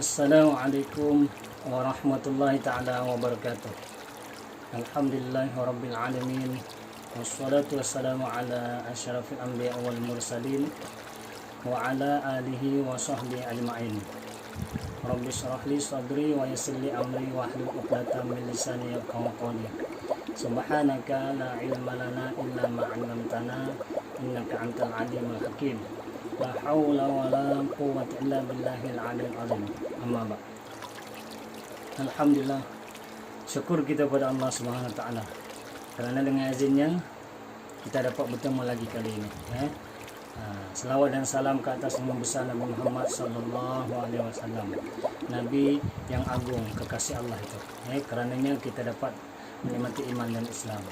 Assalamualaikum warahmatullahi ta'ala wabarakatuh. Alhamdulillahi rabbil alamin. Wassalatu wassalamu ala asyrafil anbiya wal mursalin wa ala alihi wa sahbihi ajma'in. Rabbi shrah li sadri wa yassir li amri wa hlul 'uqdatam min lisani yafqahu qawli. Subhanaka la ilma lana illa ma 'allamtana innaka antal alimul hakim. La haula wa la quwwata illa billahil aliyyil azim. Amma ba'd. Alhamdulillah, syukur kita pada Allah Subhanahu wa taala kerana dengan izinnya kita dapat bertemu lagi kali ini. Selawat dan salam ke atas nama besar Nabi Muhammad sallallahu alaihi wasallam, Nabi yang agung, kekasih Allah itu. Kerananya kita dapat menikmati iman dan Islam.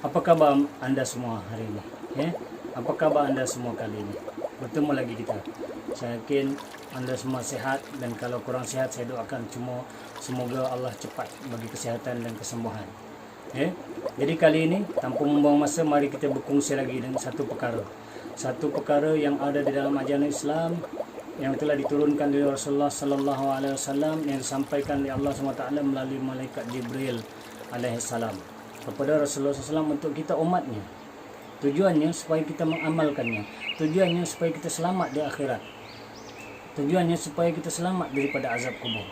Apa khabar anda semua hari ini? Apa khabar anda semua kali ini? Bertemu lagi kita. Saya yakin anda semua sehat, dan kalau kurang sehat saya doakan semoga Allah cepat bagi kesihatan dan kesembuhan. Jadi kali ini tanpa membuang masa, mari kita berkongsi lagi dengan satu perkara yang ada di dalam ajaran Islam yang telah diturunkan oleh Rasulullah sallallahu alaihi wasallam, yang disampaikan oleh Allah SWT melalui malaikat Jibril alaihi salam kepada Rasulullah SAW untuk kita umatnya. Tujuannya supaya kita mengamalkannya. Tujuannya supaya kita selamat di akhirat. Tujuannya supaya kita selamat daripada azab kubur.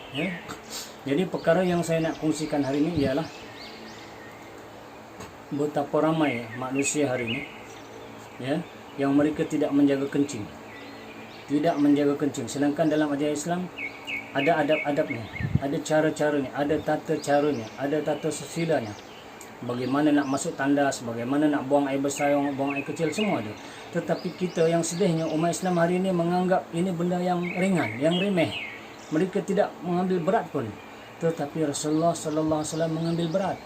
Jadi perkara yang saya nak kongsikan hari ini ialah betapa ramai manusia hari ini yang mereka tidak menjaga kencing. Tidak menjaga kencing. Sedangkan dalam ajaran Islam ada adab-adabnya, ada cara-caranya, ada tata caranya, ada tata susilanya. Bagaimana nak masuk tandas, bagaimana nak buang air besar, buang air kecil, semua ada. Tetapi kita yang sedihnya umat Islam hari ini menganggap ini benda yang ringan, yang remeh. Mereka tidak mengambil berat pun. Tetapi Rasulullah sallallahu alaihi wasallam mengambil berat.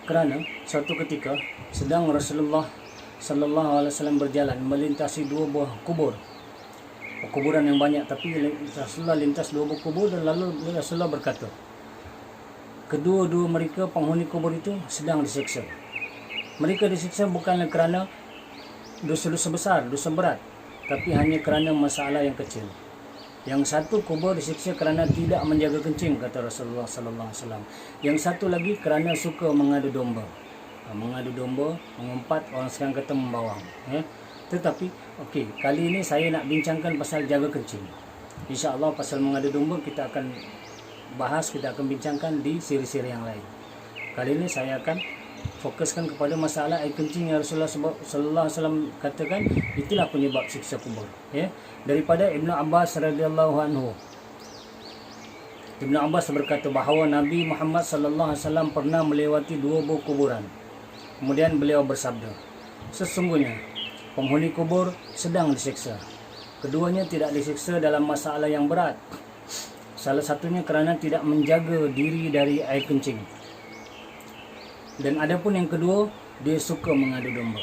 Kerana suatu ketika sedang Rasulullah sallallahu alaihi wasallam berjalan melintasi dua buah kubur. Kuburan yang banyak, tapi Rasulullah lintas dua buah kubur, dan lalu Rasulullah berkata, kedua-dua mereka penghuni kubur itu sedang disiksa. Mereka disiksa bukanlah kerana dosa-dosa besar, dosa berat, tapi hanya kerana masalah yang kecil. Yang satu kubur disiksa kerana tidak menjaga kencing, kata Rasulullah sallallahu alaihi wasallam. Yang satu lagi kerana suka mengadu domba. Mengadu domba, mengumpat, orang sekarang kata membawang. Tetapi kali ini saya nak bincangkan pasal jaga kencing. Insya-Allah pasal mengadu domba kita akan bahas, kita akan bincangkan di siri-siri yang lain. Kali ini saya akan fokuskan kepada masalah air kencing yang Rasulullah sallallahu alaihi wasallam katakan itulah penyebab siksa kubur. Daripada Ibnu Abbas radhiyallahu anhu. Ibnu Abbas berkata bahawa Nabi Muhammad sallallahu alaihi wasallam pernah melewati dua buah kuburan. Kemudian beliau bersabda, sesungguhnya penghuni kubur sedang disiksa. Keduanya tidak disiksa dalam masalah yang berat. Salah satunya kerana tidak menjaga diri dari air kencing. Dan adapun yang kedua, dia suka mengadu domba.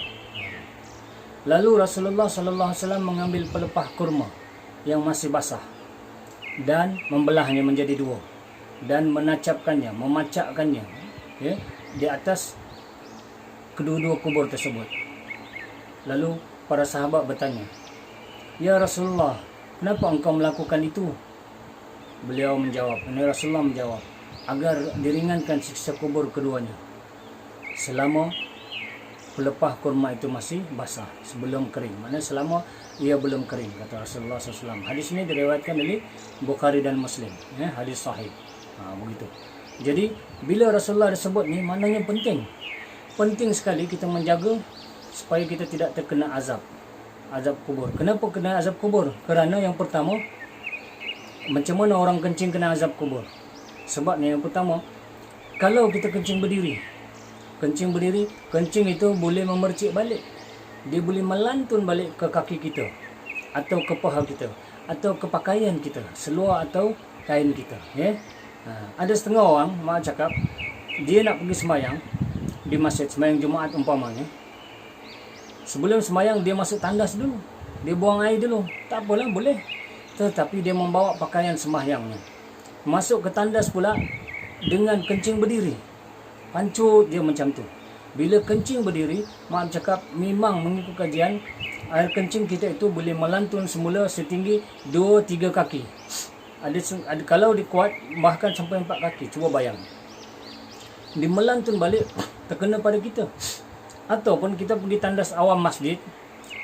Lalu Rasulullah sallallahu alaihi wasallam mengambil pelepah kurma yang masih basah dan membelahnya menjadi dua dan menacapkannya, memacakkannya di atas kedua-dua kubur tersebut. Lalu para sahabat bertanya, "Ya Rasulullah, kenapa engkau melakukan itu?" Beliau menjawab, Rasulullah menjawab, agar diringankan siksa kubur keduanya selama pelepah kurma itu masih basah, sebelum kering. Maksudnya selama ia belum kering, kata Rasulullah SAW. Hadis ini diriwayatkan oleh Bukhari dan Muslim, hadis sahih. Begitu. Jadi bila Rasulullah disebut ni, maknanya penting sekali kita menjaga supaya kita tidak terkena azab kubur. Kenapa kena azab kubur? Kerana yang pertama, macam mana orang kencing kena azab kubur? Sebabnya yang pertama, kalau kita kencing berdiri, kencing itu boleh memercik balik. Dia boleh melantun balik ke kaki kita, atau ke paha kita, atau ke pakaian kita, seluar atau kain kita. Ada setengah orang, mak cakap, dia nak pergi semayang di masjid, semayang Jumaat umpamanya. Sebelum semayang dia masuk tandas dulu, dia buang air dulu. Tak apalah, boleh. Tetapi dia membawa pakaian sembahyangnya, masuk ke tandas pula dengan kencing berdiri. Pancut dia macam tu. Bila kencing berdiri, mak cakap memang mengikut kajian, air kencing kita itu boleh melantun semula setinggi 2-3 kaki. ada kalau dikuat bahkan sampai 4 kaki. Cuba bayang. Di melantun balik terkena pada kita. Ataupun kita pergi tandas awam masjid,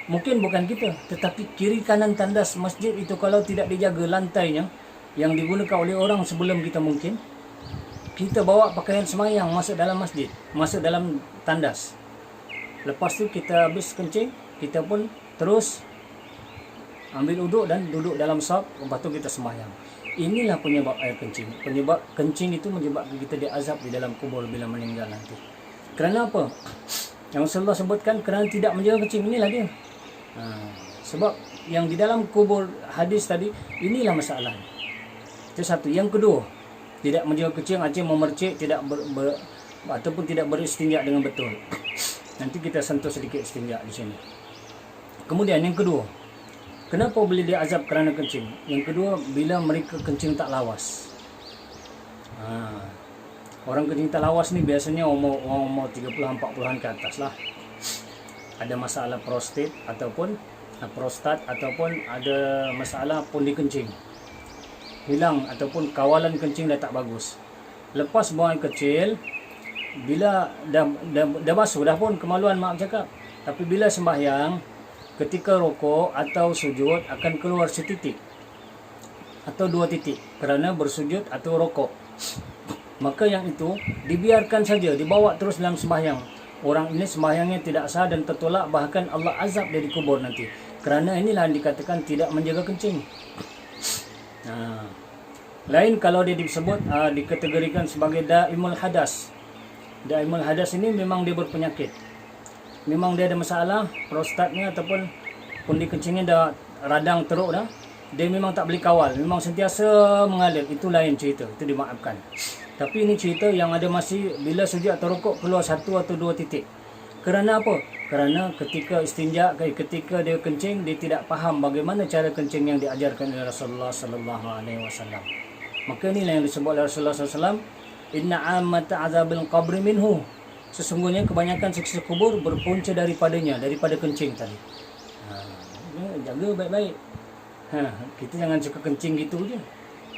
mungkin bukan kita, tetapi kiri kanan tandas masjid itu kalau tidak dijaga lantainya yang digunakan oleh orang sebelum kita, mungkin kita bawa pakaian semayang masuk dalam masjid, masuk dalam tandas. Lepas tu kita habis kencing, kita pun terus ambil uduk dan duduk dalam saf, lepas tu kita sembahyang. Inilah penyebab air kencing. Penyebab kencing itu menyebabkan kita diazab di dalam kubur bila meninggal nanti. Kerana apa? Yang Rasulullah sebutkan kerana tidak menjaga kencing, inilah dia. Sebab yang di dalam kubur hadis tadi, inilah masalah. Itu satu. Yang kedua, tidak menjaga kencing, acing memercik, tidak ataupun tidak beristinja dengan betul. Nanti kita sentuh sedikit istinja di sini. Kemudian yang kedua, kenapa boleh dia azab kerana kencing? Yang kedua, bila mereka kencing tak lawas. Orang kencing tak lawas ni biasanya umur 30-an 40-an ke atas lah. Ada masalah prostat ataupun ada masalah pundi kencing. Hilang ataupun kawalan kencing dah tak bagus. Lepas buang air kecil, bila dah basuh dah pun, kemaluan maaf cakap. Tapi bila sembahyang, ketika rokok atau sujud akan keluar setitik atau 2 titik kerana bersujud atau rokok. Maka yang itu dibiarkan saja, dibawa terus dalam sembahyang. Orang ini sembahyangnya tidak sah dan tertolak, bahkan Allah azab dia di kubur nanti. Kerana inilah yang dikatakan tidak menjaga kencing. Lain kalau dia disebut dikategorikan sebagai daimul hadas. Daimul hadas ini memang dia berpenyakit. Memang dia ada masalah prostatnya ataupun pundi kencingnya dah radang teruk dah. Dia memang tak boleh kawal, memang sentiasa mengalir. Itu lain cerita, itu dimaafkan. Tapi ini cerita yang ada masih bila sujud atau rukuk keluar 1 atau 2 titik. Kerana apa? Kerana ketika istinja, ketika dia kencing, dia tidak faham bagaimana cara kencing yang diajarkan oleh Rasulullah sallallahu alaihi wasallam. Maka inilah yang disebut oleh Rasulullah sallallahu alaihi wasallam, inna ammata azabil qabri minhu. Sesungguhnya kebanyakan siksa kubur berpunca daripadanya, daripada kencing tadi. Jaga baik-baik. Kita jangan suka kencing gitu je,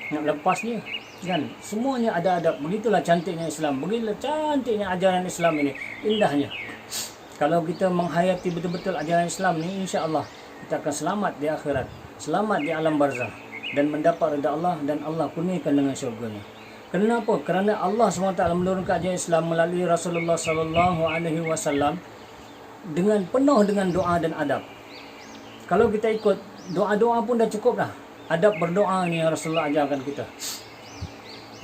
nak lepas je kan. Semuanya ada adab. Begitulah cantiknya Islam, begitulah cantiknya ajaran Islam ini, indahnya. Kalau kita menghayati betul-betul ajaran Islam ni, insya-Allah kita akan selamat di akhirat, selamat di alam barzah dan mendapat redha Allah, dan Allah kurniakan dengan syurga-Nya. Kenapa? Kerana Allah SWT menurunkan ajaran Islam melalui Rasulullah sallallahu alaihi wasallam dengan penuh dengan doa dan adab. Kalau kita ikut doa-doa pun dah cukup dah. Adab berdoa ni yang Rasulullah ajarkan kita.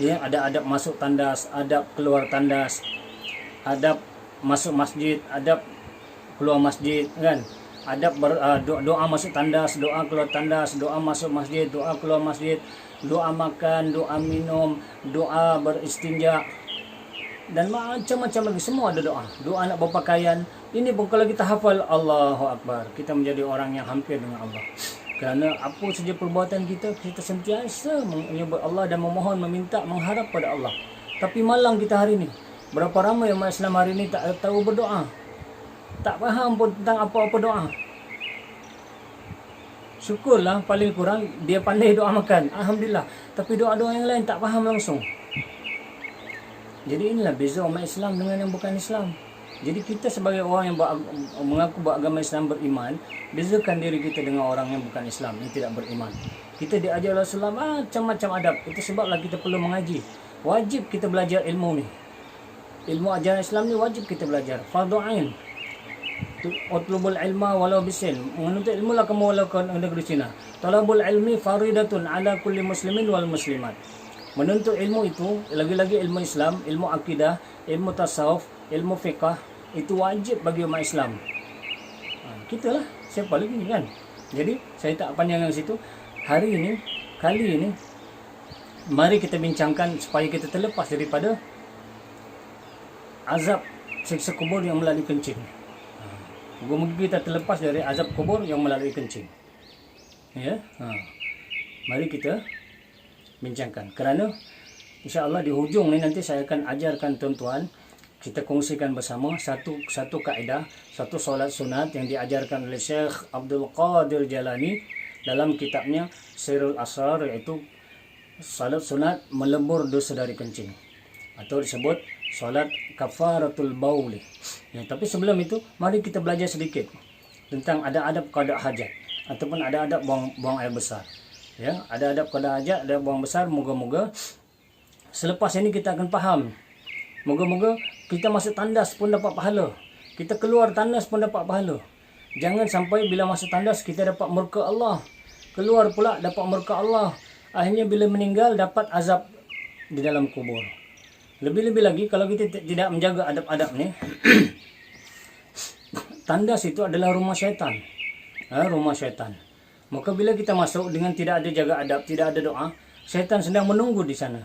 Ya, ada adab masuk tandas, adab keluar tandas, adab masuk masjid, adab keluar masjid kan. Adab doa masuk tandas, doa keluar tandas, doa masuk masjid, doa keluar masjid, doa makan, doa minum, doa beristinja, dan macam-macam lagi. Semua ada doa. Doa nak berpakaian. Ini pun kalau kita hafal, Allahu Akbar, kita menjadi orang yang hampir dengan Allah. Kerana apa saja perbuatan kita, kita sentiasa menyebut Allah dan memohon, meminta, mengharap pada Allah. Tapi malang kita hari ini. Berapa ramai umat Islam hari ini tak tahu berdoa, tak faham pun tentang apa-apa doa. Syukurlah paling kurang dia pandai doa makan, alhamdulillah. Tapi doa-doa yang lain tak faham langsung. Jadi inilah beza umat Islam dengan yang bukan Islam. Jadi kita sebagai orang yang mengaku beragama Islam, beriman, bezakan diri kita dengan orang yang bukan Islam, yang tidak beriman. Kita diajar Rasulullah macam-macam adab. Itu sebablah kita perlu mengaji. Wajib kita belajar ilmu ni. Ilmu ajaran Islam ni wajib kita belajar. Fardhu ain. Utlubul ilma walau bisin. Menuntut ilmu lah kamu walau ke negeri Cina. Talabul ilmi faridatun ala kulli muslimin wal muslimat. Menuntut ilmu itu, lagi-lagi ilmu Islam, ilmu akidah, ilmu tasawuf, ilmu fiqah, itu wajib bagi umat Islam. Kita lah, siapa lagi kan? Jadi, saya tak panjang di situ. Hari ini, kali ini, mari kita bincangkan supaya kita terlepas daripada azab siksa kubur yang melalui kencing. Moga-moga kita terlepas dari azab kubur yang melalui kencing. Ya, mari kita bincangkan. Kerana insya-Allah di hujung ni nanti saya akan ajarkan tuan-tuan, kita kongsikan bersama satu kaedah, satu solat sunat yang diajarkan oleh Syekh Abdul Qadir Jalani dalam kitabnya Sirul Asrar, iaitu Salat sunat melebur dosa dari kencing, atau disebut salat kafaratul bauli. Ya, tapi sebelum itu mari kita belajar sedikit tentang adab-adab qada hajat ataupun adab-adab buang air besar. Ya, ada adab qada hajat, ada buang besar. Moga-moga selepas ini kita akan faham. Moga-moga kita masuk tandas pun dapat pahala, kita keluar tandas pun dapat pahala. Jangan sampai bila masuk tandas kita dapat murka Allah, keluar pula dapat murka Allah, akhirnya bila meninggal dapat azab di dalam kubur. Lebih-lebih lagi kalau kita tidak menjaga adab-adab ni, tandas itu adalah rumah syaitan. Rumah syaitan. Maka bila kita masuk dengan tidak ada jaga adab, tidak ada doa, syaitan sedang menunggu di sana,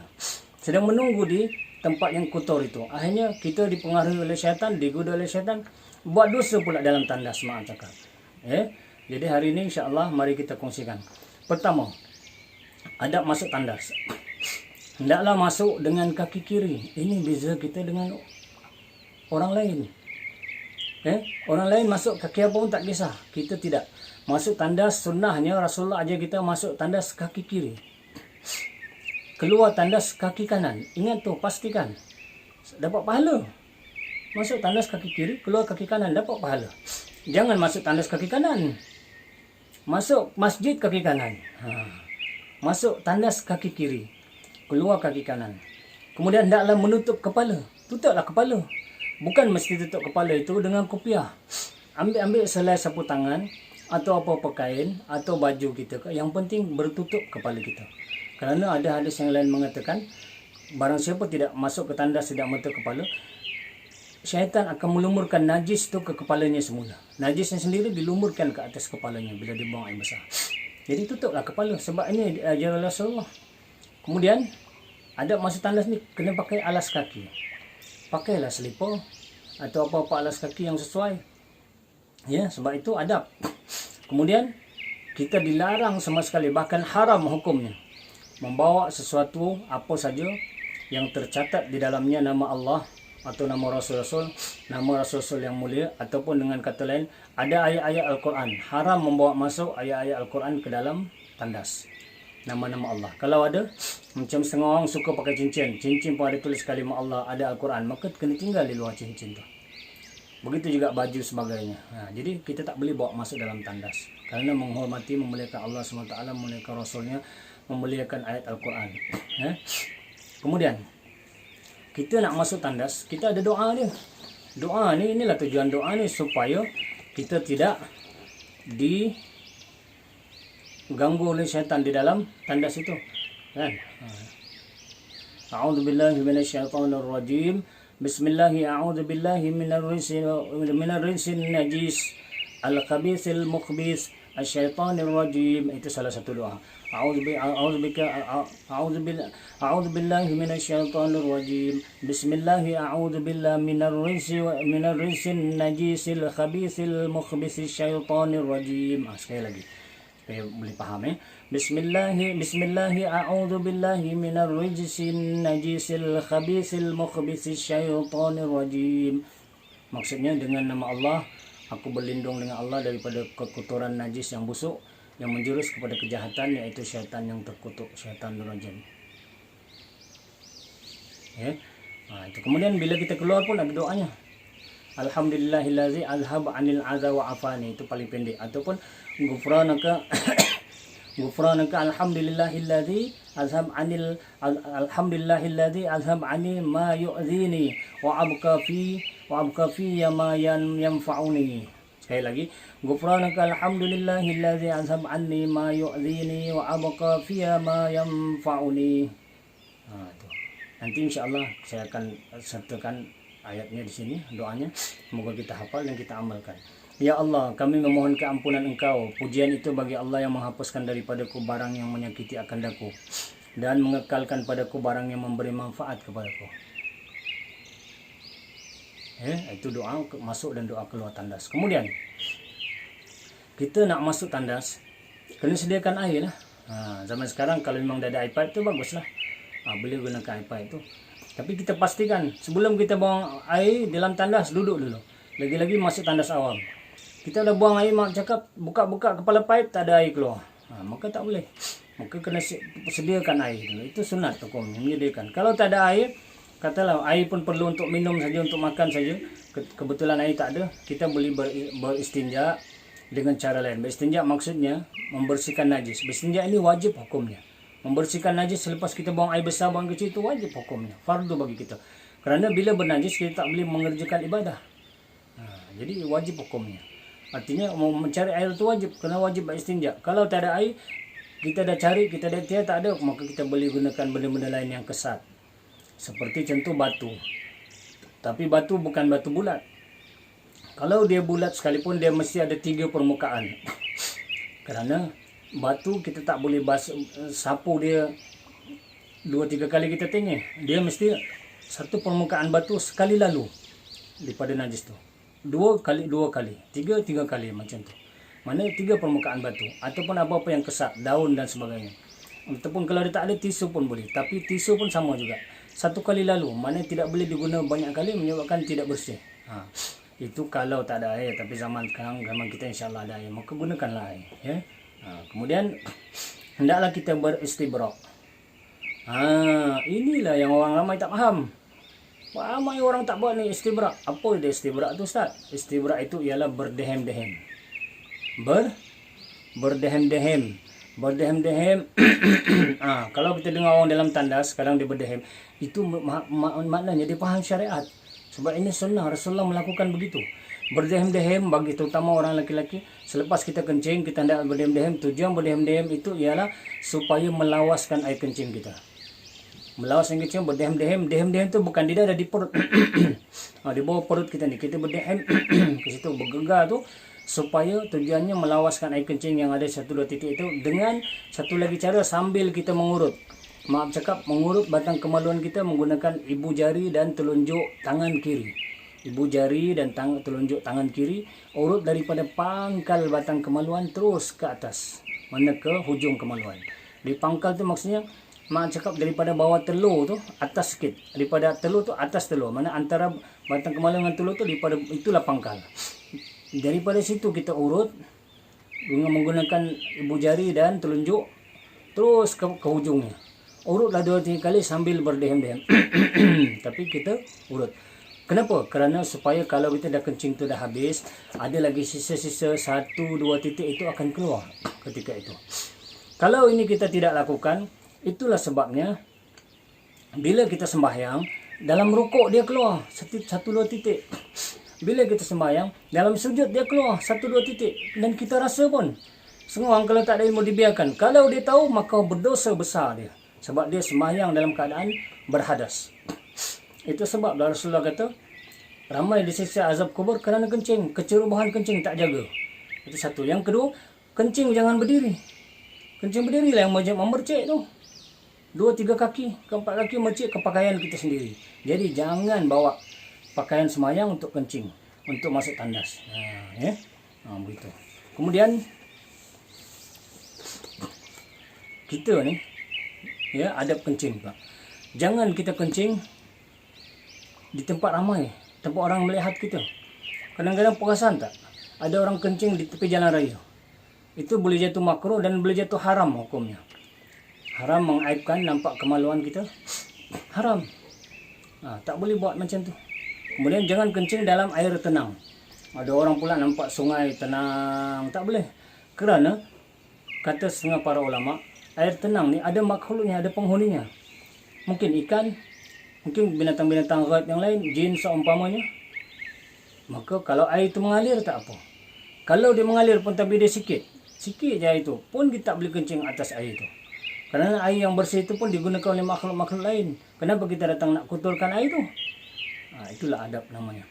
sedang menunggu di tempat yang kotor itu. Akhirnya kita dipengaruhi oleh syaitan, digoda oleh syaitan, buat dosa pula dalam tandas, maaf cakap. Jadi hari ini insya-Allah mari kita kongsikan. Pertama, adab masuk tandas. Hendaklah masuk dengan kaki kiri. Ini beza kita dengan orang lain. Orang lain masuk kaki apa pun tak kisah. Kita tidak. Masuk tandas sunnahnya Rasulullah ajar kita masuk tandas kaki kiri. Keluar tandas kaki kanan. Ingat tu, pastikan. Dapat pahala. Masuk tandas kaki kiri, keluar kaki kanan, dapat pahala. Jangan masuk tandas kaki kanan. Masuk masjid kaki kanan. Masuk tandas kaki kiri, keluar kaki kanan. Kemudian hendaklah menutup kepala. Tutuplah kepala. Bukan mesti tutup kepala itu dengan kopiah. Ambil selai sapu tangan atau apa-apa kain atau baju kita. Yang penting bertutup kepala kita. Kerana ada hadis yang lain mengatakan, barang siapa tidak masuk ke tandas tidak menutup kepala, syaitan akan melumurkan najis tu ke kepalanya semula. Najisnya sendiri dilumurkan ke atas kepalanya bila dia buang air besar. Jadi tutuplah kepala, sebab ini diajar Rasulullah. Kemudian adab masuk tandas ni kena pakai alas kaki. Pakailah selipar atau apa-apa alas kaki yang sesuai. Ya, sebab itu adab. Kemudian kita dilarang sama sekali, bahkan haram hukumnya, membawa sesuatu apa saja yang tercatat di dalamnya nama Allah atau nama Rasul-Rasul, nama Rasul-Rasul yang mulia, ataupun dengan kata lain ada ayat-ayat Al-Quran. Haram membawa masuk ayat-ayat Al-Quran ke dalam tandas, nama-nama Allah. Kalau ada, macam setengah orang suka pakai cincin, cincin pun ada tulis kalimah Allah, ada Al-Quran, maka kena tinggal di luar cincin tu. Begitu juga baju sebagainya. Jadi kita tak boleh bawa masuk dalam tandas, kerana menghormati, memuliakan Allah SWT, memuliakan Rasulnya, memuliakan ayat Al-Quran. Kemudian kita nak masuk tandas, kita ada doa dia. Doa ni, inilah tujuan doa ni, supaya kita tidak diganggu oleh syaitan di dalam tandas itu. Kan? A'udzubillahi minasyaitonirrajim. Bismillahi a'udzubillahi minarrijsin najis al-khabithil mukhbis asyaitanir rajim. Itu salah satu doa. A'udzu billahi minasyaitonir rajim. Bismillahi a'udzubillahi minarrijsin najisil khabithil mukhbisis syaitanir rajim. Sekali lagi supaya boleh faham. Bismillahi a'udzubillahi minarrijsin najisil khabithil mukhbisis syaitanir rajim. Maksudnya dengan nama Allah, aku berlindung dengan Allah daripada kekotoran najis yang busuk yang menjurus kepada kejahatan, iaitu syaitan yang terkutuk, syaitan rajim. Itu. Kemudian bila kita keluar pun ada doanya. Alhamdulillahillazi azhab 'anil adza wa afani, itu paling pendek. Ataupun ghufranaka alhamdulillahillazi azhab 'anil alhamdulillahillazi azhab 'ani ma yu'dhini wa abqa fi ma yanfa'uni. Sekali lagi, ghufranaka alhamdulillahillazi azhab 'anni ma yu'dhini wa abqa fi ma yanfa'uni. Itu. Nanti insya-Allah saya akan sertakan ayatnya di sini, doanya. Semoga kita hafal dan kita amalkan. Ya Allah, kami memohon keampunan Engkau. Pujian itu bagi Allah yang menghapuskan daripadaku barang yang menyakiti akan daku dan mengekalkan padaku barang yang memberi manfaat kepadaku. Itu doa masuk dan doa keluar tandas. Kemudian kita nak masuk tandas, kena sediakan air lah. Zaman sekarang kalau memang dah ada iPad tu baguslah. Boleh gunakan iPad tu. Tapi kita pastikan sebelum kita buang air dalam tandas, duduk dulu. Lagi-lagi masuk tandas awam. Kita dah buang air, mak cakap buka-buka kepala pipe tak ada air keluar. Maka tak boleh. maka kena sediakan air. Itu sunat hukumnya, menyediakan. Kalau tak ada air, katalah air pun perlu untuk minum saja, untuk makan saja. Kebetulan air tak ada, kita boleh beristinja dengan cara lain. Beristinja maksudnya membersihkan najis. Beristinja ini wajib hukumnya. Membersihkan najis selepas kita buang air besar, buang kecil, itu wajib hukumnya. Fardu bagi kita. Kerana bila bernajis, kita tak boleh mengerjakan ibadah. Jadi wajib hukumnya. Artinya mau mencari air itu wajib, kerana wajib beristinja. Kalau tak ada air, kita dah cari, kita dah tiada, tak ada, maka kita boleh gunakan benda-benda lain yang kesat. Seperti contoh batu. Tapi batu bukan batu bulat. Kalau dia bulat sekalipun, dia mesti ada 3 permukaan. Kerana batu kita tak boleh sapu dia 2-3 kali kita tengok. Dia mesti satu permukaan batu sekali lalu daripada najis tu. 2 kali, 3 kali macam tu. Mana 3 permukaan batu ataupun apa-apa yang kesat, daun dan sebagainya. Ataupun kalau dia tak ada, tisu pun boleh. Tapi tisu pun sama juga. 1 kali lalu, mana tidak boleh diguna banyak kali menyebabkan tidak bersih. Itu kalau tak ada air. Tapi zaman sekarang, zaman kita insyaAllah ada air, maka gunakanlah air. Ya? Kemudian hendaklah kita beristibrak. Inilah yang orang ramai tak faham. Ramai orang tak buat ni istibrak. Apa dia istibrak tu, Ustaz? Istibrak itu ialah berdehem-dehem. Berdehem-dehem. Kalau kita dengar orang dalam tandas kadang dia berdehem, itu maknanya dia faham syariat. Sebab ini sunnah, Rasulullah melakukan begitu. Berdehem-dehem bagi terutama orang lelaki, selepas kita kencing kita hendak berdehem-dehem. Tujuan berdehem-dehem itu ialah supaya melawaskan air kencing kita. Melawaskan kencing, berdehem-dehem. Dehem-dehem itu bukan di dada, di perut. Di bawah perut kita ni, kita berdehem ke situ, bergegar tu, supaya tujuannya melawaskan air kencing yang ada 1-2 titik itu. Dengan satu lagi cara, sambil kita mengurut. Maaf cakap, mengurut batang kemaluan kita menggunakan ibu jari dan telunjuk tangan kiri. Ibu jari dan telunjuk tangan kiri, urut daripada pangkal batang kemaluan terus ke atas, mana ke hujung kemaluan. Di pangkal tu maksudnya, maaf cakap, daripada bawah telur tu atas sikit, daripada telur tu atas telur, mana antara batang kemaluan dengan telur tu, daripada itulah pangkal. Daripada situ kita urut dengan menggunakan ibu jari dan telunjuk terus ke hujungnya. Urutlah 2-3 kali sambil berdehem-dehem. Tapi kita urut. Kenapa? Kerana supaya kalau kita dah kencing tu dah habis, ada lagi sisa-sisa 1-2 titik itu akan keluar ketika itu. Kalau ini kita tidak lakukan, itulah sebabnya bila kita sembahyang, dalam rukuk dia keluar 1-2 titik. Bila kita sembahyang, dalam sujud dia keluar 1-2 titik. Dan kita rasa pun. Seorang kalau tak ada ilmu dibiarkan. Kalau dia tahu, maka berdosa besar dia. Sebab dia sembahyang dalam keadaan berhadas. Itu sebab Rasulullah kata, ramai disiksa azab kubur kerana kencing. Kecerobohan kencing tak jaga. Itu satu. Yang kedua, kencing jangan berdiri. Kencing berdiri lah yang memercik tu. 2-3 kaki, 4 kaki mercik ke pakaian kita sendiri. Jadi jangan bawa pakaian sembahyang untuk kencing, untuk masuk tandas. Begitu. Kemudian kita ni, adab kencing pula. Jangan kita kencing di tempat ramai, tempat orang melihat kita. Kadang-kadang perasan tak? Ada orang kencing di tepi jalan raya. Itu boleh jatuh makruh dan boleh jatuh haram hukumnya. Haram mengaibkan, nampak kemaluan kita. Haram. Tak boleh buat macam tu. Kemudian jangan kencing dalam air tenang. Ada orang pula nampak sungai tenang. Tak boleh. Kerana, kata setengah para ulama, air tenang ni ada makhluknya, ada penghuninya. Mungkin ikan, mungkin binatang-binatang ghaib yang lain, jin seumpamanya. Maka kalau air itu mengalir tak apa. Kalau dia mengalir pun tapi dia sikit je air itu, pun kita tak boleh kencing atas air itu. Kerana air yang bersih itu pun digunakan oleh makhluk-makhluk lain. Kenapa kita datang nak kotorkan air itu? Itulah adab namanya.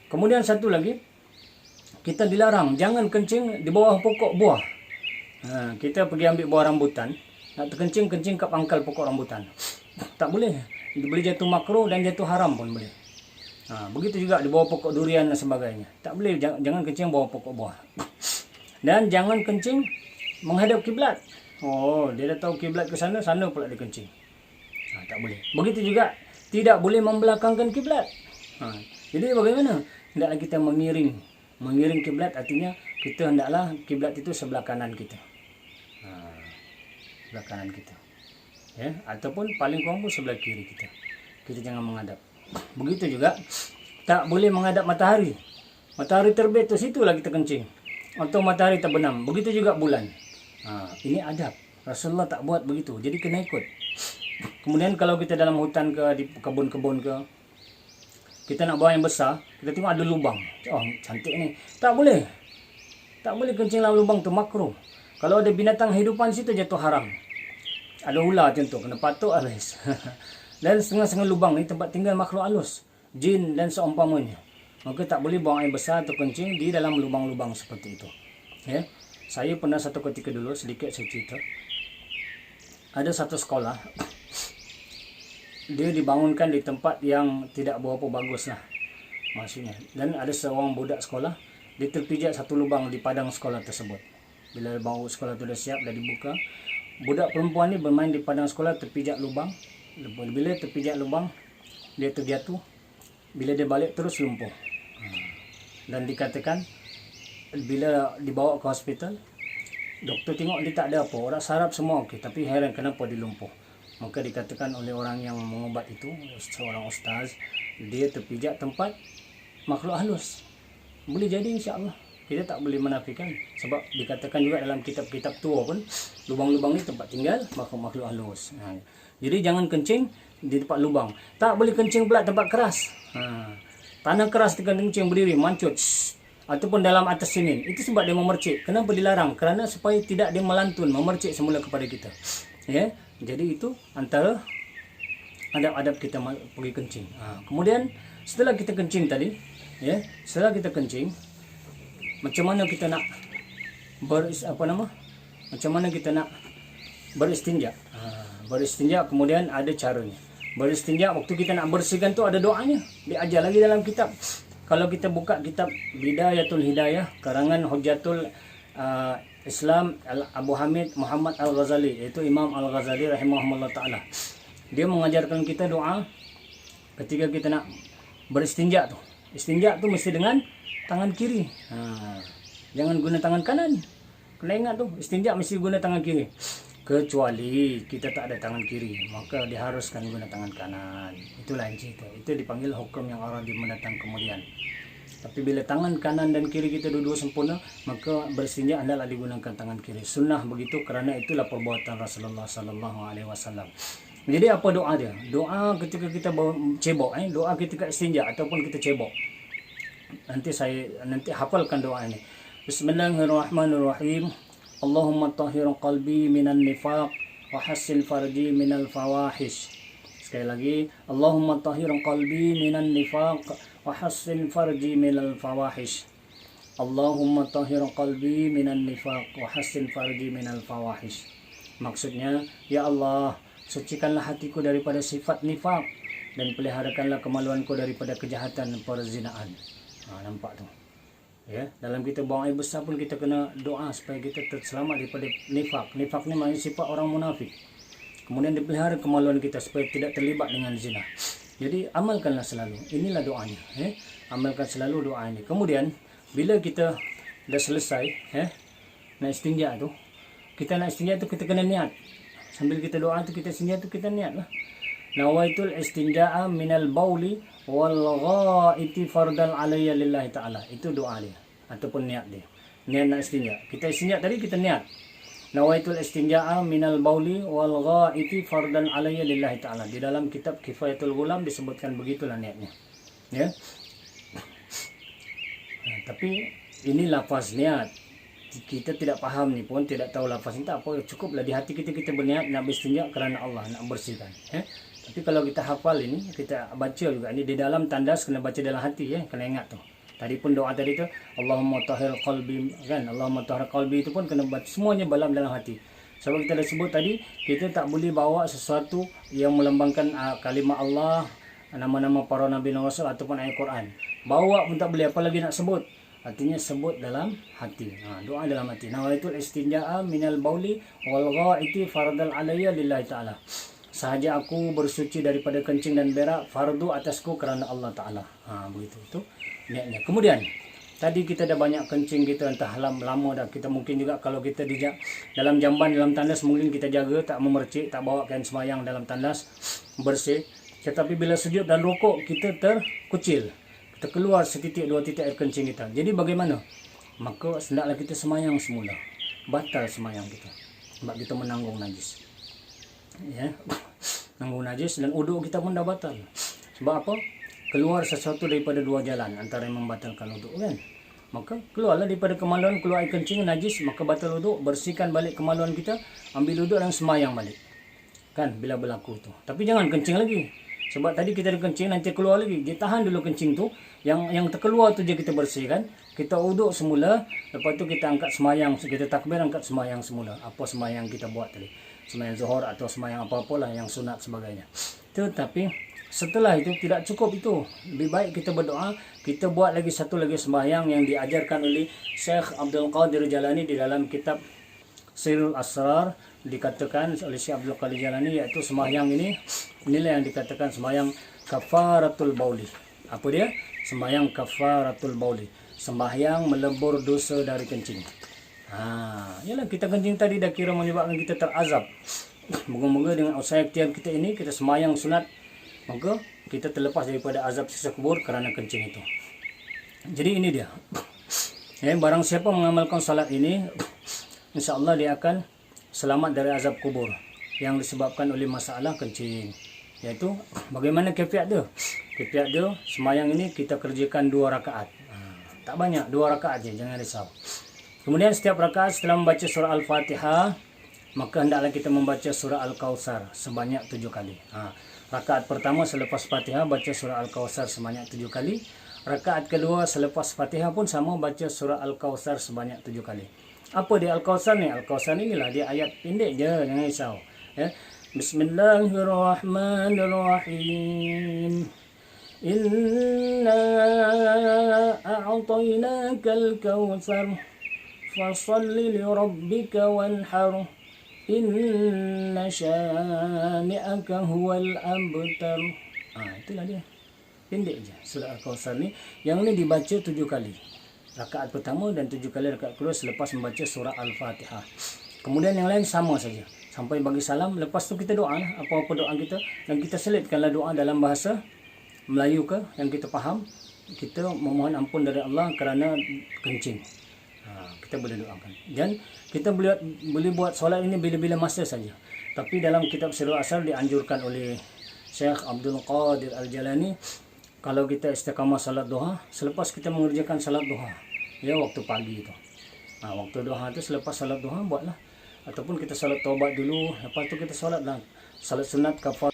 Kemudian satu lagi, kita dilarang jangan kencing di bawah pokok buah. Kita pergi ambil buah rambutan, nak terkencing-kencing kat pangkal pokok rambutan. Tak boleh. Boleh jatuh makruh dan jatuh haram pun boleh. Begitu juga di bawah pokok durian dan sebagainya. Tak boleh, jangan kencing bawah pokok buah. Dan jangan kencing menghadap kiblat. Dia dah tahu kiblat ke sana, sana pula dia kencing. Tak boleh. Begitu juga tidak boleh membelakangkan kiblat. Jadi bagaimana? Hendaklah kita mengiring kiblat, artinya kita hendaklah kiblat itu sebelah kanan kita. sebelah kanan kita. Ya, ataupun paling kurang pun sebelah kiri kita. Kita jangan menghadap. Begitu juga tak boleh menghadap matahari. Matahari terbit tu situlah kita kencing. Atau matahari terbenam. Begitu juga bulan. Ini adab. Rasulullah tak buat begitu. Jadi kena ikut. Kemudian kalau kita dalam hutan ke, di kebun-kebun ke, kita nak buang yang besar, kita tengok ada lubang. Oh, cantik ni. Tak boleh. Tak boleh kencing dalam lubang tu, makruh. Kalau ada binatang hidupan situ jatuh haram. Ada ular contoh, kena patuk habis. Dan setengah-setengah lubang ni tempat tinggal makhluk halus, jin dan seumpamanya. Maka tak boleh buang air besar atau kencing di dalam lubang-lubang seperti itu. Ya. Saya pernah satu ketika dulu, sedikit saya cerita. Ada satu sekolah, dia dibangunkan di tempat yang tidak berapa bagus lah maksudnya. Dan ada seorang budak sekolah, dia terpijak satu lubang di padang sekolah tersebut. Bila bangku sekolah tu dah siap, dah dibuka, budak perempuan ni bermain di padang sekolah, terpijak lubang. Bila terpijak lubang, dia terjatuh. Bila dia balik terus lumpuh. Dan dikatakan bila dibawa ke hospital, doktor tengok dia tak ada apa, orang saraf semua okey, tapi heran kenapa dia lumpuh. Maka dikatakan oleh orang yang mengubat itu, seorang ustaz, dia terpijak tempat makhluk halus. Boleh jadi insya-Allah. Kita tak boleh menafikan. Sebab dikatakan juga dalam kitab-kitab tua pun, lubang-lubang ni tempat tinggal makhluk halus. Jadi jangan kencing di tempat lubang. Tak boleh kencing pula tempat keras. Tanah keras kita kencing berdiri, mancut. Ataupun dalam atas semen. Itu sebab dia memercik. Kenapa dilarang? Kerana supaya tidak dia melantun, memercik semula kepada kita. Ya. Jadi itu antara adab-adab kita pergi kencing. Kemudian setelah kita kencing tadi, ya, setelah kita kencing, macam mana kita nak macam mana kita nak beristinja? Beristinja kemudian ada caranya. Beristinja waktu kita nak bersihkan tu ada doanya. Diajar lagi dalam kitab. Kalau kita buka kitab Bidayatul Hidayah karangan Hujjatul Islam Abu Hamid Muhammad Al-Ghazali, iaitu Imam Al-Ghazali rahimahullah taala. Dia mengajarkan kita doa ketika kita nak beristinja tu. Istinja tu mesti dengan tangan kiri. Jangan guna tangan kanan. Kena ingat tu, istinja mesti guna tangan kiri. Kecuali kita tak ada tangan kiri, maka diharuskan guna tangan kanan. Itulah yang cerita. Itu dipanggil hukum yang aradi mendatang kemudian. Tapi bila tangan kanan dan kiri kita dua-dua sempurna, maka beristinja hendaklah digunakan tangan kiri. Sunnah begitu kerana itulah perbuatan Rasulullah sallallahu alaihi wasallam. Jadi apa doa dia? Doa ketika kita cebok, doa ketika istinja ataupun kita cebok. Nanti hafalkan doa ini. Bismillahirrahmanirrahim. Allahumma tahhir qalbi minan nifaq wa hassin farji minal fawahish. Sekali lagi, Allahumma tahhir qalbi minan nifaq wa hassin farji minal fawahish. Allahumma tahhir qalbi minan nifaq wa hassin farji minal fawahish. Maksudnya, ya Allah, sucikanlah hatiku daripada sifat nifaq dan peliharakanlah kemaluanku daripada kejahatan dan perzinaan. Nampak tu. Ya, dalam kita buang air besar pun kita kena doa supaya kita terselamat daripada nifaq. Nifaq ni maknanya sifat orang munafik. Kemudian dipelihara kemaluan kita supaya tidak terlibat dengan zina. Jadi amalkanlah selalu. Inilah doanya, ya. Amalkan selalu doa ini. Kemudian bila kita dah selesai, ya, nak istinja tu, kita nak istinja tu kita kena niat. Sambil kita doa tu kita istinja tu kita niatlah. Nawaitul istinja'a minal bauli wal ghaiti fardan alayya lillahi ta'ala. Itu doa dia ataupun niat dia. Niat nak istinja. Kita istinja tadi kita niat. Nawaitul istinja'a minal bauli wal ghaiti fardan alayya lillahi ta'ala. Di dalam kitab Kifayatul Ghulam disebutkan begitulah niatnya. Ya. Tapi ini lafaz niat. Kita tidak faham ni pun, tidak tahu lafaz ni, tak apa, cukuplah di hati kita berniat nak beristinja kerana Allah, nak bersihkan. Tapi kalau kita hafal ini, kita baca juga ini di dalam tandas, kena baca dalam hati, kena ingat tu. Tadi pun doa tadi tu, Allahumma tahhir qalbi, kan? Allahumma tahhir qalbi itu pun kena baca semuanya dalam hati. Sebab kita dah sebut tadi, kita tak boleh bawa sesuatu yang melambangkan kalimah Allah, nama-nama para nabi dan rasul ataupun ayat Quran. Bawa pun tak boleh, apalagi nak sebut. Artinya sebut dalam hati. Doa dalam hati. Nawaitul istinja'a minal bauli wal ghaiti fardal alayya lillahi ta'ala. Sahaja aku bersuci daripada kencing dan berak, fardu atasku kerana Allah Ta'ala. Begitu itu niatnya. Kemudian Tadi kita dah banyak kencing kita entah lama dah. Kita mungkin juga kalau kita dalam jamban, dalam tandas mungkin kita jaga tak memercik, tak bawa kain semayang dalam tandas bersih. Tetapi bila sujud dan rukuk kita terkucil. Kita keluar setitik dua titik air kencing kita. Jadi bagaimana? Maka hendaklah kita semayang semula. Batal semayang kita. Sebab kita menanggung najis. Ya. Menanggung najis dan uduk kita pun dah batal. Sebab apa? Keluar sesuatu daripada dua jalan antara yang membatalkan uduk kan. Maka keluarlah daripada kemaluan, keluar air kencing najis, maka batal uduk, bersihkan balik kemaluan kita, ambil uduk dan semayang balik. Kan bila berlaku tu. Tapi jangan kencing lagi. Sebab tadi kita ada kencing nanti keluar lagi. Dia tahan dulu kencing tu, yang terkeluar tu je kita bersihkan. Kita uduk semula, lepas tu kita angkat semayang, kita takbir angkat semayang semula. Apa semayang kita buat tadi? Semayang zuhur atau semayang apa-apalah yang sunat sebagainya. Tetapi setelah itu tidak cukup itu. Lebih baik kita berdoa, kita buat lagi satu lagi sembahyang yang diajarkan oleh Syekh Abdul Qadir Jalani di dalam kitab Sirrul Asrar. Dikatakan oleh Syekh Abdul Qadir Jalani, iaitu sembahyang inilah yang dikatakan sembahyang kafaratul bauli. Apa dia? Sembahyang kafaratul bauli. Sembahyang melebur dosa dari kencing. Yalah kita kencing tadi dah kira menyebabkan kita terazab. Moga-moga dengan usaha ikhtiar kita ini, kita sembahyang sunat, maka kita terlepas daripada azab siksa kubur kerana kencing itu. Jadi ini dia. Barang siapa mengamalkan salat ini, insya-Allah dia akan selamat dari azab kubur yang disebabkan oleh masalah kencing. Iaitu bagaimana kaifiat dia? Kaifiat dia sembahyang ini kita kerjakan 2 rakaat. Tak banyak, 2 rakaat je, jangan risau. Kemudian setiap rakaat setelah membaca surah Al-Fatihah, maka hendaklah kita membaca surah Al-Kautsar sebanyak 7 kali. Rakaat pertama selepas Fatihah baca surah Al-Kautsar sebanyak 7 kali. Rakaat kedua selepas Fatihah pun sama, baca surah Al-Kautsar sebanyak 7 kali. Apa dia Al-Kautsar ni? Al-Kautsar ni inilah dia, ayat pendek je, jangan risau. Ya. Bismillahirrahmanirrahim. Inna a'tainakal kautsar fasalli li rabbika wanhar. Inna syani'aka huwal abtar. Itulah dia. Pendek je surah Al-Kautsar ni. Yang ni dibaca 7 kali. Rakaat pertama dan 7 kali rakaat kedua selepas membaca surah Al-Fatihah. Kemudian yang lain sama saja. Sampai bagi salam, lepas tu kita doa lah, apa-apa doa kita, dan kita selitkanlah doa dalam bahasa Melayu ke yang kita faham. Kita memohon ampun dari Allah kerana kencing. Kita boleh doakan. Dan kita boleh buat solat ini bila-bila masa saja. Tapi dalam kitab Sirrul Asrar dianjurkan oleh Syekh Abdul Qadir Al-Jalani, kalau kita istiqamah salat duha, selepas kita mengerjakan salat duha, ya waktu pagi itu. Waktu duha itu selepas salat duha buatlah. Ataupun kita salat taubat dulu, lepas tu kita salatlah salat sunat kafar.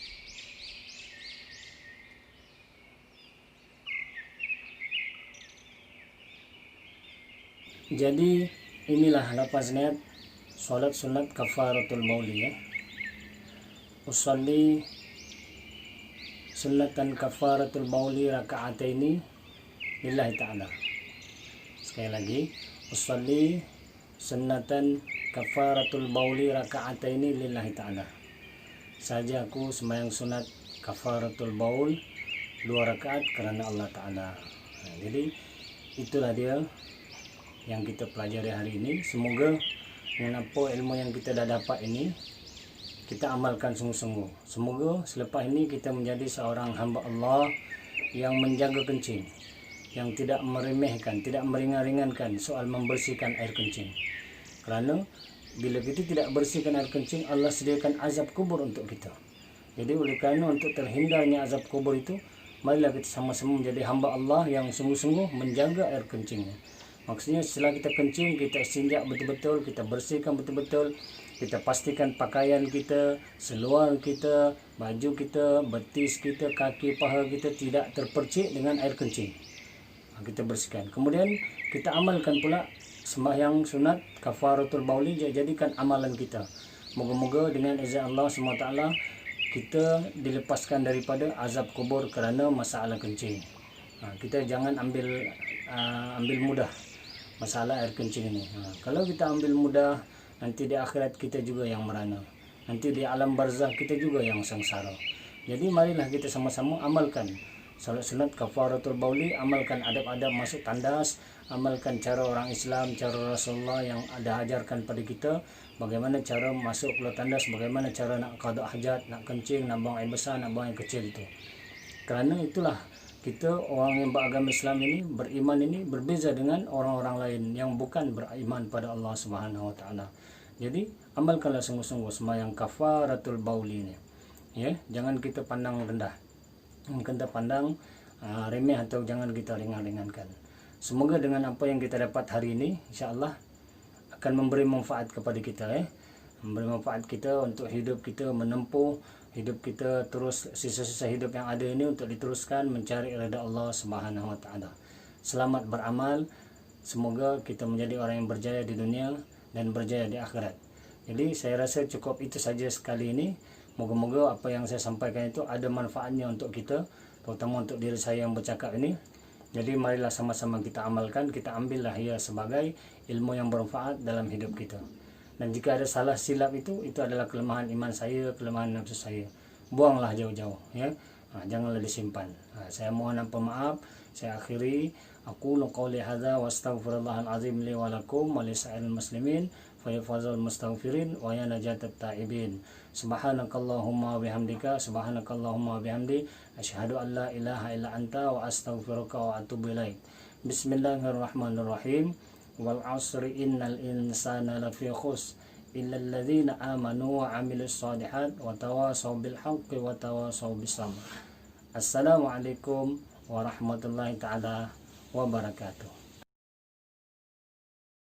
Jadi inilah lafaz niat salat sunat kafaratul bauli ya. Usalli sunnatan kafaratul bauli raka'ataini lillahi ta'ala. Sekali lagi, usalli sunnatan kafaratul bauli raka'ataini lillahi ta'ala. Saja aku sembahyang sunat kafaratul baul 2 rakaat kerana Allah Ta'ala. Jadi itulah dia yang kita pelajari hari ini. Semoga dengan apa ilmu yang kita dah dapat ini, kita amalkan sungguh-sungguh. Semoga selepas ini kita menjadi seorang hamba Allah yang menjaga kencing, yang tidak meremehkan, tidak meringan-ringankan soal membersihkan air kencing. Kerana bila kita tidak bersihkan air kencing, Allah sediakan azab kubur untuk kita. Jadi oleh kerana untuk terhindarnya azab kubur itu, marilah kita sama-sama menjadi hamba Allah yang sungguh-sungguh menjaga air kencingnya. Maksudnya setelah kita kencing, kita istinja betul-betul, kita bersihkan betul-betul, kita pastikan pakaian kita, seluar kita, baju kita, betis kita, kaki, paha kita tidak terpercik dengan air kencing. Kita bersihkan. Kemudian kita amalkan pula sembahyang sunat kafaratul bauli, jadikan amalan kita. Moga-moga dengan izin Allah SWT kita dilepaskan daripada azab kubur kerana masalah kencing. Kita jangan ambil mudah masalah air kencing ini. Kalau kita ambil mudah, nanti di akhirat kita juga yang merana. Nanti di alam barzah kita juga yang sengsara. Jadi marilah kita sama-sama amalkan Salat sunat kafaratul bauli, amalkan adab-adab masuk tandas, amalkan cara orang Islam, cara Rasulullah yang ada ajarkan pada kita, bagaimana cara masuk keluar tandas, bagaimana cara nak qada hajat, nak kencing, nak buang air besar, nak buang air kecil itu. Kerana itulah kita orang yang beragama Islam ini, beriman ini berbeza dengan orang-orang lain yang bukan beriman pada Allah Subhanahu Wa Taala. Jadi amalkanlah sungguh-sungguh sembahyang kafaratul bauli ini. Ya, jangan kita pandang rendah, kita pandang remeh, atau jangan kita ringan-ringankan. Semoga dengan apa yang kita dapat hari ini, insya-Allah akan memberi manfaat kepada kita, memberi manfaat kita untuk hidup kita, menempuh hidup kita terus, sisa-sisa hidup yang ada ini untuk diteruskan mencari redha Allah Subhanahu Wa Taala. Selamat beramal, semoga kita menjadi orang yang berjaya di dunia dan berjaya di akhirat. Jadi saya rasa cukup itu saja sekali ini. Moga-moga apa yang saya sampaikan itu ada manfaatnya untuk kita, terutama untuk diri saya yang bercakap ini. Jadi marilah sama-sama kita amalkan, kita ambillah ia sebagai ilmu yang bermanfaat dalam hidup kita. Dan jika ada salah silap itu adalah kelemahan iman saya, kelemahan nafsu saya. Buanglah jauh-jauh, ya. Janganlah disimpan. Saya mohon maaf. Saya akhiri. Aqulu qawli hadza wa astaghfirullahal azim li wa lakum wa lisa'il muslimin fa yafazul mustaghfirin wa ya najatat taibin. Subhanakallahumma bihamdika, subhanakallahumma bihamdi, asyhadu an la ilaha illa anta wa astaghfiruka wa atubu ilaik. Bismillahirrahmanirrahim. Wal asri innal insana lafi khusr illa alladhina amanu wa amilus shalihat wa tawasaw bil haqqi wa tawasaw bis sabr. Assalamualaikum warahmatullahi taala wabarakatuh.